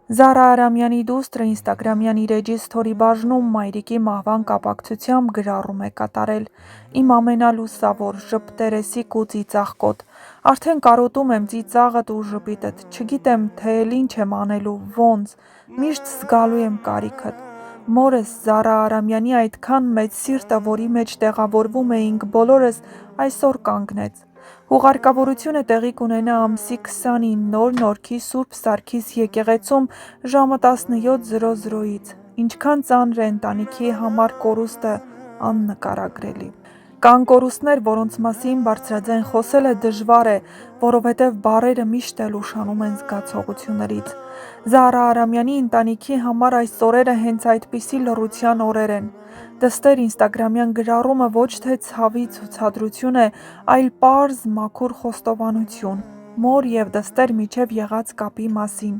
Զարա Արամյանի դուստրը ինստագրամյան իր էջի սթորի բաժնում մայրիկի մահվան կապակցությամբ գրառում է կատարել. «Իմ ամենալուսավոր, ժպտերեսիկ ու ծիծաղկոտ, արդեն կարոտում եմ ծիծաղդ ու ժպիտդ, չգիտեմ, թե էլ ինչ եմ անելու, ոնց, միշտ զգալու եմ կարիքդ։ Մորս Զարա Արամյանի այդքան մեծ սիրտը, որի մեջ տեղավորվում էինք բոլորս, այսօր կանգնեց։ Հուղարկավորությունը տեղի կունենա ամսի 29 Նոր-Նորքի Սուրբ Սարգիս եկեղեցում ժամը 17:00-ից։ Ինչքան ծանր է ընտանիքի համար կորուստը, աննկարագրելի։ Կան կորուստներ, որոնց մասին բարձրաձայն խոսելը դժվար է, որովհետև բառերը միշտ էլ ուշանում են զգացողություններից։ Զարա Արամյանի ընտանիքի համար այս օրերը հենց այդպիսի լռության օրեր են։ Դստեր ինստագրամյան գրառումը ոչ թե ցավի ցուցադրություն է, այլ պարզ մաքուր խոստովանություն մոր և դստեր միջև եղած կապի մասին,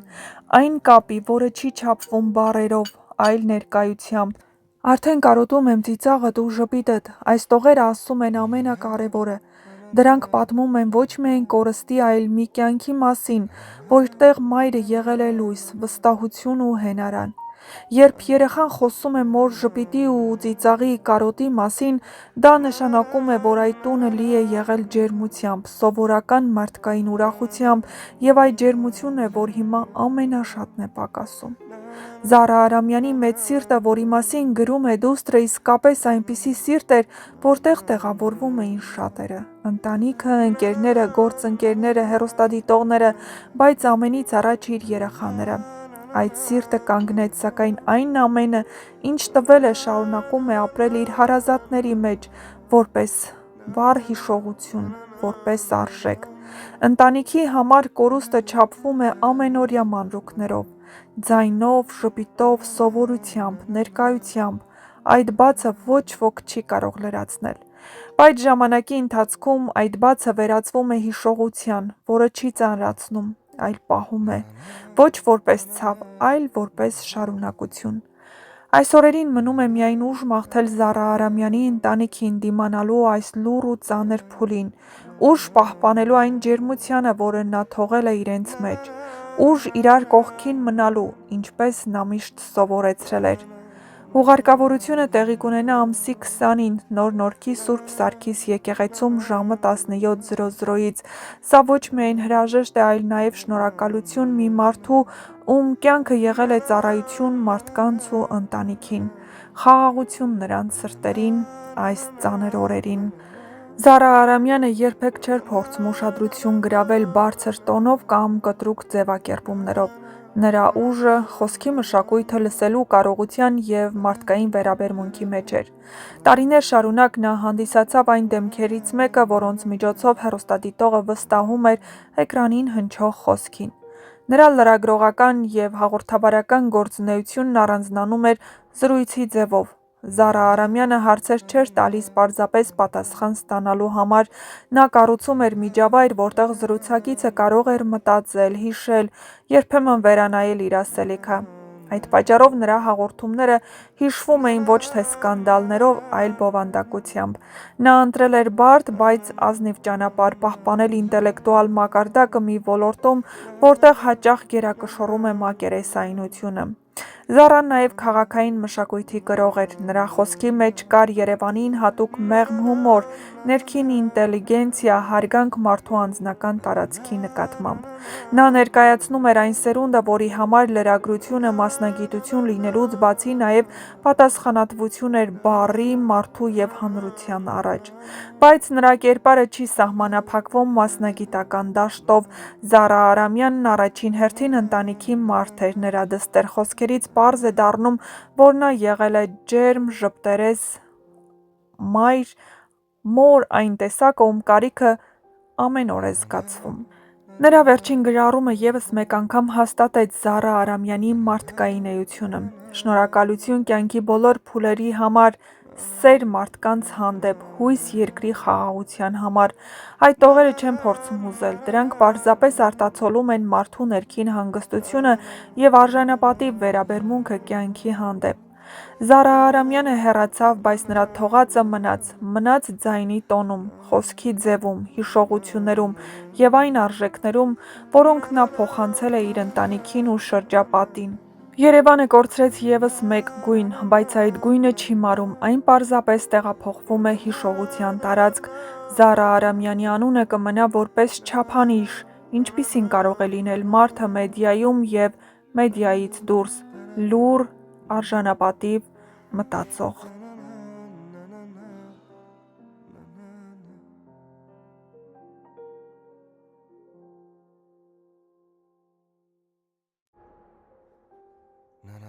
այն կապի, որը չի չափվում բառերով, այլ ներկայությամբ։ Արդեն կարոտում եմ ծիծաղդ ու ժպիտդ, այս տողերը ասում են ամենակարևորը։ Դրանք պատմում են ոչ միայն կորստի, այլ մի կյանքի մասին, որտեղ մայրը եղել է լույս, վստահություն ու հենարան։ Երբ երեխան խոսում է մոր ժպիտի ու ծիծաղի կարոտի մասին, դա նշանակում է, որ այդ տունը լի է եղել ջերմությամբ, սովորական մարդկային ուրախությամբ, և այդ ջերմությունն է, որ հիմա ամենաշատն է պակասում։ Զարա Արամյանի մեծ սիրտը, որի մասին գրում է դուստրը, իսկապես այնպիսի սիրտ էր, որտեղ տեղավորվում էին շատերը՝ ընտանիքը, ընկերները, գործընկերները, հեռուստադիտողները, բայց ամենից առաջ իր երեխաները։ Այդ սիրտը կանգնեց, սակայն այն ամենը, ինչ տվել է, շարունակում է ապրել իր հարազատների մեջ, որպես վառ հիշողություն, որպես արժեք։ Ընտանիքի համար կորուստը չափվում է ամենօրյա մանրուքներով, ձայնով, ժպիտով, սովորությամբ, ներկայությամբ, այդ բացը ոչ ոք չի կարող լրացնել։ Բայց ժամանակի ընթացքում այդ բացը վերածվում է հիշողության, որը չի ծանրացնում, այլ պահում է, ոչ որպես ցավ, այլ որպես շարունակություն։ Այս օրերին մնում է միայն ուժ մաղթել Զարա Արամյանի ընտանիքին դիմանալու այս լուռ ու ծանր փուլին, ուժ պահպանելու այն ջերմությանը, որը նա թողել է իրենց մեջ, ուժ իրար կողքին մնալու, ինչպես նա միշտ սովորեցրել էր։ Հուղարկավորությունը տեղի կունենա ամսի 29 Նոր-Նորքի Սուրբ Սարգիս եկեղեցում ժամը 17:00-ից։ Սա ոչ միայն հրաժեշտ է, այլ նաև շնորհակալություն մի մարդու, ում կյանքը եղել է ծառայություն մարդկանց ու ընտանիքին, խաղաղություն նրանց սրտերին այս ծանր օրերին։ Զարա Արամյանը երբեք չէր փորձում ուշադրություն գրավել բարձր տոնով կամ կտրուկ ձևակերպումներով։ Նրա ուժը խոսքի մշակույթը լսելու կարողության և մարդկային վերաբերմունքի մեջ էր։ Տարիներ շարունակ նա հանդիսացավ այն դեմքերից մեկը, որոնց միջոցով հեռուստադիտողը վստահում էր էկրանին հնչող խոսքին։ Նրա լրագրողական և հաղորդավարական գործունեությունն առանձնանում էր զրույցի ձևով։ Զարա Արամյանը հարցեր չէր տալիս պարզապես պատասխան ստանալու համար, նա կառուցում էր միջավայր, որտեղ զրուցակիցը կարող էր մտածել, հիշել, երբեմն վերանայել իր ասելիքը։ Այդ պատճառով նրա հաղորդումները հիշվում էին ոչ թե սկանդալներով, այլ բովանդակությամբ։ Նա ընտրել էր բարդ, բայց ազնիվ ճանապարհ՝ պահպանել ինտելեկտուալ մակարդակը մի ոլորտում, որտեղ հաճախ գերակշռում է մակերեսայնությունը։ Զառան նաև քաղաքային մշակույթի կրող էր, նրա խոսքի մեջ կար Երևանին հատուկ մեղմ հումոր, ներքին ինտելիգենցիա, հարգանք մարդու անձնական տարածքի նկատմամբ։ Նա ներկայացնում էր այն սերունդը, որի համար լրագրությունը մասնագիտություն լինելուց բացի նաև պատասխանատվություն էր բառի, մարդու և հանրության առաջ։ Բայց նրա կերպարը չի սահմանափակվում մասնագիտական դաշտով։ Զարա Արամյանն առաջին հերթին ընտանիքի մարդ էր, նրա դստեր խոսքերից պարզ է դառնում, որ նա եղել է ջերմ, ժպտերես մայր, մոր, այն տեսակը, ում կարիքը ամեն օր է զգացվում։ Նրա վերջին գրառումը ևս մեկ անգամ հաստատեց Զարա Արամյանի մարդկային էությունը։ Շնորհակալություն կյանքի բոլոր փուլերի համար, սեր մարդկանց հանդեպ, հույս երկրի խաղաղության համար։ Այդ տողերը չեն փորձում հուզել, դրանք պարզապես արտացոլում են մարդու ներքին հանգստությունը և արժանապատիվ վերաբերմունքը կյանքի հանդեպ։ Զարա Արամյանը հեռացավ, բայց նրա թողածը մնաց ձայնի տոնում, խոսքի ձևում, հիշողություններում և այն արժեքներում, որոնք նա փոխանցել է իր ընտանիքին ու շրջապատին։ Երևանը կորցրեց ևս մեկ գույն, բայց այդ գույնը չի մարում, այն պարզապես տեղափոխվում է հիշողության տարածք։ Զարա Արամյանի անունը կմնա որպես չափանիշ, ինչպիսին կարող է լինել մարդը մեդիայում և մեդիայից դուրս՝ լուռ, արժանապատիվ, մտածող։ Na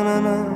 na na